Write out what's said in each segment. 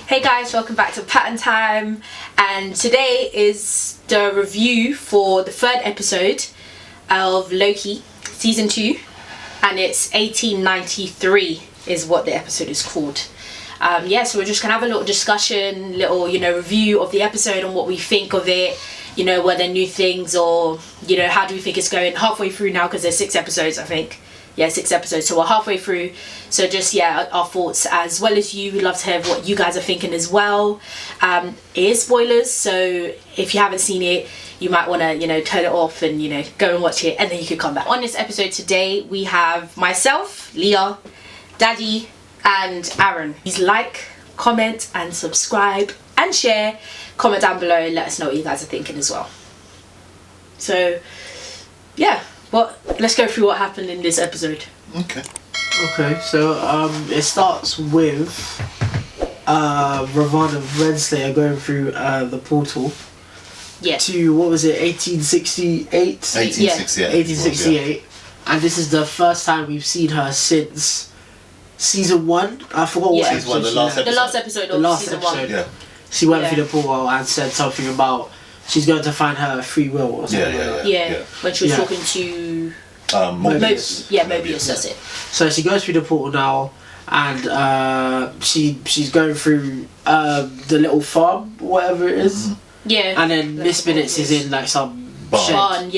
Hey guys, welcome back to Pattern Time, and today is the review for the third episode of Loki season 2, and it's 1893 is what the episode is called. So we're just gonna have a little discussion, little review of the episode and what we think of it. Were there new things, or how do we think it's going? Halfway through now, because there's 6 episodes, I think. Yeah, 6 episodes, so we're halfway through. So just our thoughts, as well as you. We'd love to hear what you guys are thinking as well. It is spoilers, so if you haven't seen it, you might want to turn it off and go and watch it, and then you could come back. On this episode today, we have myself, Leah, Daddy, and Aaron. Please like, comment, and subscribe, and share. Comment down below and let us know what you guys are thinking as well. So yeah, let's go through what happened in this episode. Okay, so it starts with Ravana Renslayer going through the portal to, what was it, 1868? 1868. And this is the first time we've seen her since season 1. I forgot what episode. The last episode of season 1. Yeah. She went through the portal and said something about she's going to find her free will or something like that. When she was talking to Mobius. Mobius, that's it. So she goes through the portal now, and she's going through the little farm, whatever it is. Mm-hmm. Yeah. And then Miss Minutes is in like some barn. Barn.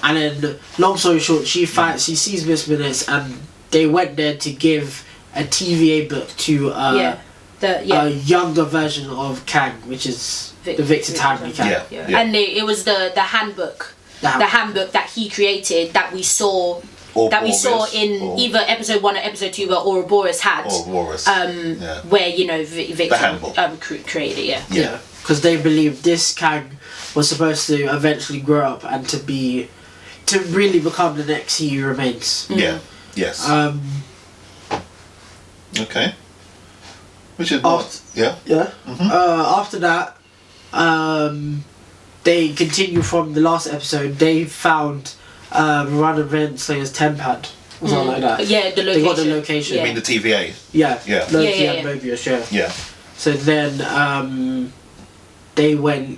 And then, long story short, she sees Miss Minutes, and they went there to give a TVA book to a younger version of Kang, which is the Victor Timely Kang. And it was the handbook. The handbook that he created that we saw in either episode 1 or episode 2 where Ouroboros had. Where Victor created it. Yeah, because they believed this Kang was supposed to eventually grow up and to really become the next He Who Remains. Yes. Okay. Which is after that, they continue from the last episode. They found Miranda Renslayer's tempad or something like that. Yeah, the location. They got the location. You mean the TVA? Loki and Mobius. Yeah. So then they went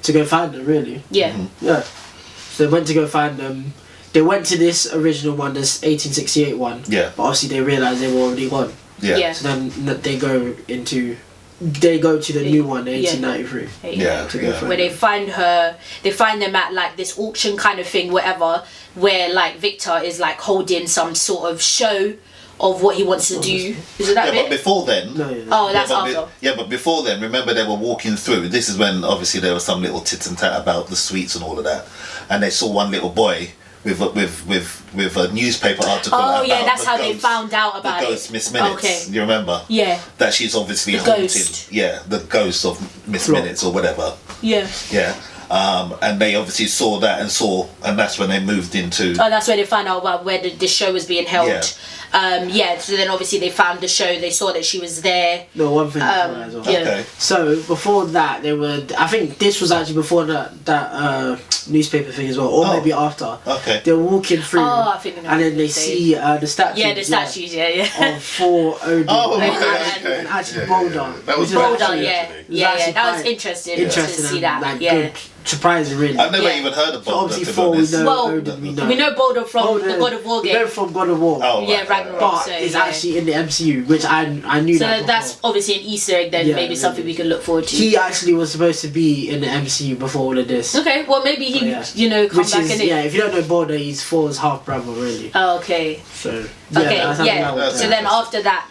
to go find them. Really. Yeah. Mm-hmm. Yeah. So they went to go find them. They went to this original one, this 1868 one. Yeah. But obviously they realised they were already gone. Yeah. So then they go to the new one, 1893. Where they find her, they find them at like this auction kind of thing, whatever, where like Victor is like holding some sort of show of what he wants to do. Is it that bit? But before then... that's after. But before then, remember they were walking through. This is when obviously there was some little tit and tat about the sweets and all of that. And they saw one little boy with a newspaper article about that's how they found out about the ghost, Miss Minutes. Okay. You remember? Yeah. That she's obviously haunted. Yeah, the ghost of Miss Minutes or whatever. Yeah. Yeah. And they obviously saw that and that's when they moved into... Oh, that's where they found out about where the show was being held. So then obviously they found the show, they saw that she was there. No, one thing as well. Okay. So before that, I think this was actually before that newspaper thing as well, or maybe after. Okay. They're walking through, I think and then they see the statues. Yeah, the statues, of 4 Odin. And actually Boulder. That was Boulder, that was interesting to see that. Good. Surprising, really. I've never even heard of Boulder. Obviously, 4 we know Boulder from the God of War game. We know from God of War. Ragnarok. But it's actually in the MCU, which I knew that. So that's obviously an Easter egg. Then maybe something we can look forward to. He actually was supposed to be in the MCU before all of this. Okay, well maybe he, come back in it. Yeah, if you don't know Boulder, he's Thor's half brother, really. Oh, okay. So. So then after that,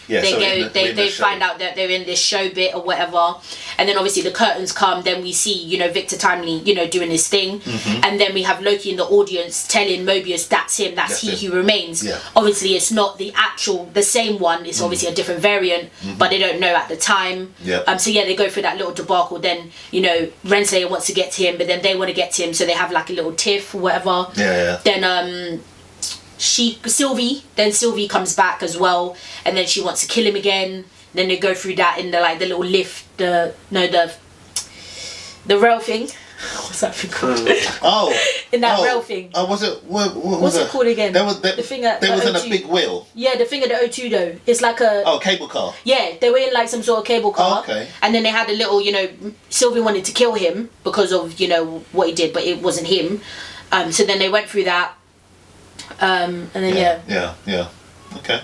they find out that they're in this show bit or whatever, and then obviously the curtains come. Then we see Victor Timely doing his thing, and then we have Loki in the audience telling Mobius that's him, that's he who remains. Obviously it's not the same one. It's obviously a different variant, but they don't know at the time. So they go through that little debacle. Then Renslayer wants to get to him, but then they want to get to him, so they have like a little tiff or whatever. Then Sylvie comes back as well, and then she wants to kill him again. Then they go through that in the little lift, the rail thing. What's that thing called? In that rail thing. Oh, was it? What's it called again? The thing at there wasn't O2. a big wheel. Yeah, the thing at the O2 though. It's like a... cable car. Yeah, they were in like some sort of cable car. Oh, okay. And then they had a little, Sylvie wanted to kill him because of, what he did, but it wasn't him. So then they went through that. And then, Yeah. Okay.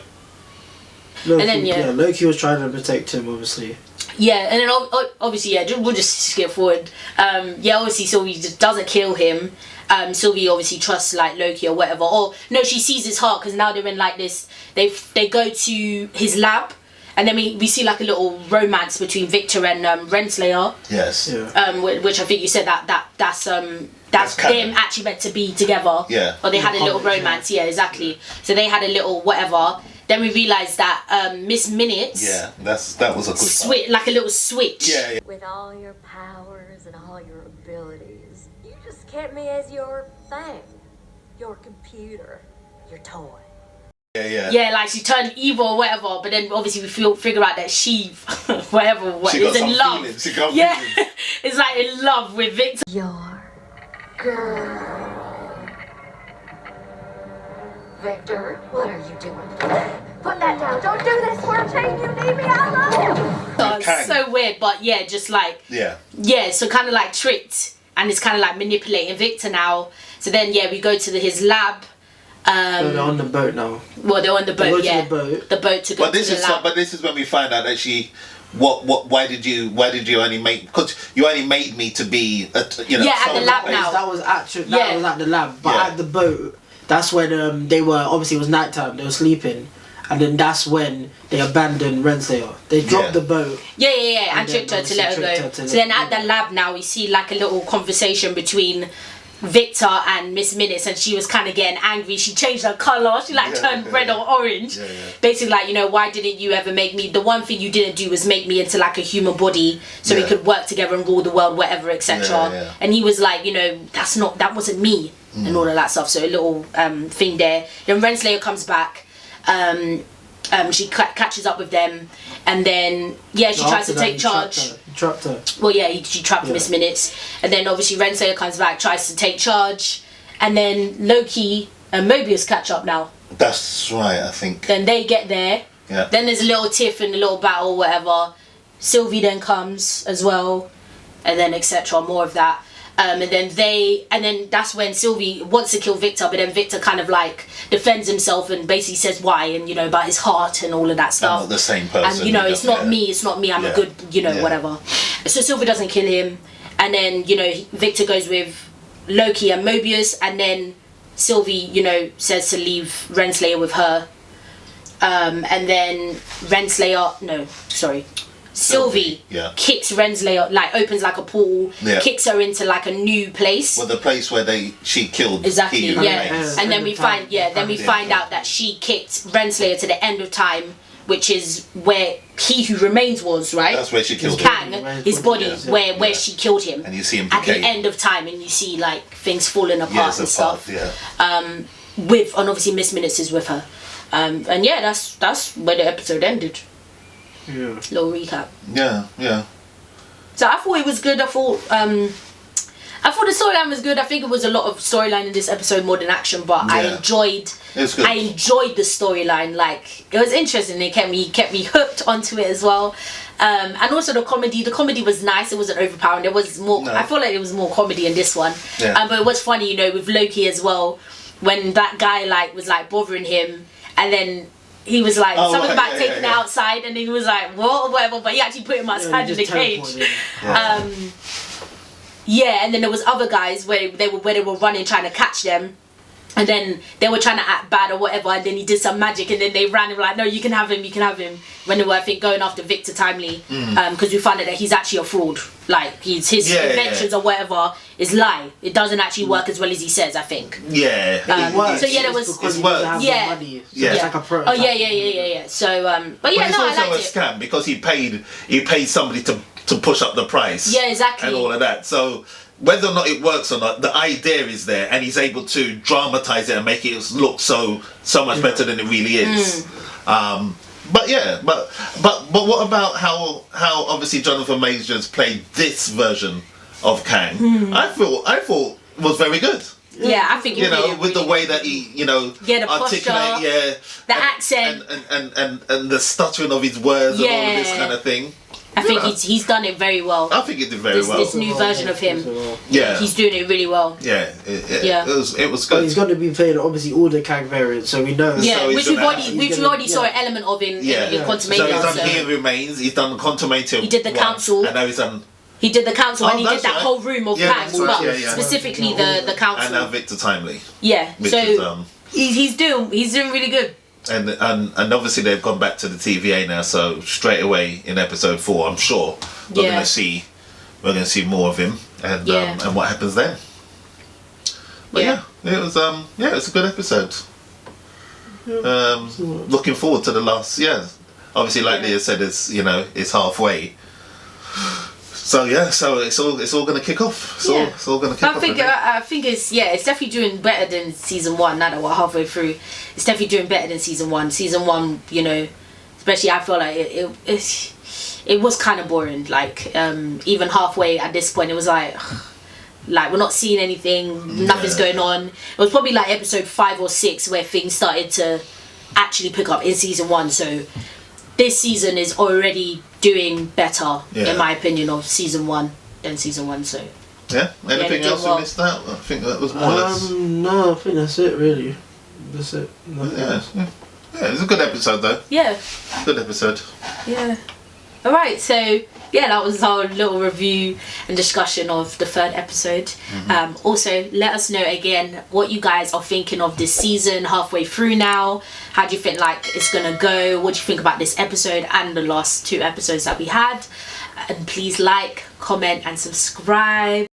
Loki was trying to protect him, obviously. Yeah, and then obviously, we'll just skip forward. Obviously Sylvie just doesn't kill him. Sylvie obviously trusts like Loki or whatever. Or no, she sees his heart because now they're in like this. They go to his lab, and then we see like a little romance between Victor and Renslayer. Yes. Yeah. Which I think you said that's them actually meant to be together. Yeah. Or they had a little romance. Yeah, exactly. So they had a little whatever. Then we realised that Miss Minutes. Yeah, that was a good switch, like a little switch. Yeah. With all your powers and all your abilities, you just kept me as your thing, your computer, your toy. Yeah. Yeah, like she turned evil or whatever, but then obviously we figure out that she, She is in love. Feelings. She got feelings. It's like in love with Victor. Your girl. Victor, what are you doing? Put that down. Don't do this. We're chain. You need me. I love you. It's so weird, but just like so kind of like tricked, and it's kind of like manipulating Victor now. So then we go to his lab. So they're on the boat now. Well, they're on the boat. They go to the boat. The boat to go to the lab. But this is when we find out that she. Why did you only make? Because you only made me to be at the lab place. now. That was at the lab, but at the boat. That's when they were, obviously it was nighttime, they were sleeping, and then that's when they abandoned Renslayer. They dropped the boat. And tricked her to let her go. So then at the lab now we see like a little conversation between Victor and Miss Minutes, and she was kind of getting angry. She changed her colour, she turned red or orange. Basically like, why didn't you ever make me, the one thing you didn't do was make me into like a human body so we could work together and rule the world, whatever, etc. And he was like, that wasn't me. And all of that stuff, so a little thing there. Then Renslayer comes back, she catches up with them, and then she tries to take charge. He trapped her. Well, she trapped Miss Minutes, and then obviously Renslayer comes back, tries to take charge, and then Loki and Mobius catch up now. That's right, I think. Then they get there. Yeah. Then there's a little tiff and a little battle, whatever. Sylvie then comes as well, and then etc. More of that. And then that's when Sylvie wants to kill Victor, but then Victor kind of like defends himself and basically says why, and about his heart and all of that stuff. I'm not the same person. And it's not me, I'm a good, whatever. So Sylvie doesn't kill him, and then Victor goes with Loki and Mobius, and then Sylvie says to leave Renslayer with her, and then Sylvie kicks Renslayer, like opens like a portal, kicks her into like a new place. Well, the place where she killed. Exactly, and then we find out that she kicked Renslayer to the end of time, which is where He Who Remains was, right? That's where she killed Kang, his body, where she killed him. And you see him at the decay. end of time, and you see like things falling apart and stuff. Yeah. And obviously Miss Minutes is with her, and that's where the episode ended. Yeah. Little recap. Yeah. So I thought it was good. I thought the storyline was good. I think it was a lot of storyline in this episode more than action, but I enjoyed the storyline. Like, it was interesting. It kept me hooked onto it as well. And also the comedy was nice. It wasn't overpowering. There was more. I feel like there was more comedy in this one. Yeah. But it was funny, with Loki as well, when that guy was bothering him, and then he was like something about taking it outside, and he was like what or whatever, but he actually put him outside in the cage. And then there was other guys where they were running trying to catch them, and then they were trying to act bad or whatever, and then he did some magic, and then they ran and were like, no, you can have him, when they were, I think, going after Victor timely, because we found out that he's actually a fraud. Like, his inventions or whatever is lie. It doesn't actually work as well as he says, I think. Yeah. It works. So there was because he doesn't have the money. So it's like a prototype. Oh yeah. So but yeah, it's also I liked a it. scam because he paid somebody to push up the price. Yeah, exactly. And all of that. So whether or not it works or not, the idea is there, and he's able to dramatize it and make it look so much better than it really is. But what about how obviously Jonathan Majors played this version of Kang, I thought was very good. Yeah, I think You know, did with the really way that he, you know, the posture, the accent, and the stuttering of his words and all of this kind of thing. I think he's done it very well. I think he did very well. This new version of him, he's doing it really well. Yeah, it was good. But he's going to be playing obviously all the Kang variants, so we know. Yeah, So which we already saw an element of in Quantumania. So he's done He Remains. He's done Quantumania. He did the council. And now he's done. He did the council, and he did that right. whole room of Kangs, but specifically the council. And now Victor Timely. Yeah, Victor's, so he's doing really good. And obviously they've gone back to the TVA now, so straight away in episode 4, I'm sure we're gonna see more of him and what happens then. But it was a good episode. Looking forward to the last. Obviously, like Leah said, it's halfway. So it's all going to kick off. It's all going to kick off. I think it's definitely doing better than season 1. Now that we're halfway through, it's definitely doing better than season 1. Season 1, you know, especially I feel like it was kind of boring. Like even halfway at this point, it was like we're not seeing anything, nothing's going on. It was probably like episode 5 or 6 where things started to actually pick up in season 1. So this season is already doing better, in my opinion, of season 1 than season 1. So anything else we missed out? I think that was more or less. No, I think that's it really. That's it. Yeah, it was a good episode though. Yeah. Good episode. Yeah. Alright, so that was our little review and discussion of the 3rd episode. Also, let us know again what you guys are thinking of this season, halfway through now. How do you think it's gonna go? What do you think about this episode and the last 2 episodes that we had? And please like, comment and subscribe.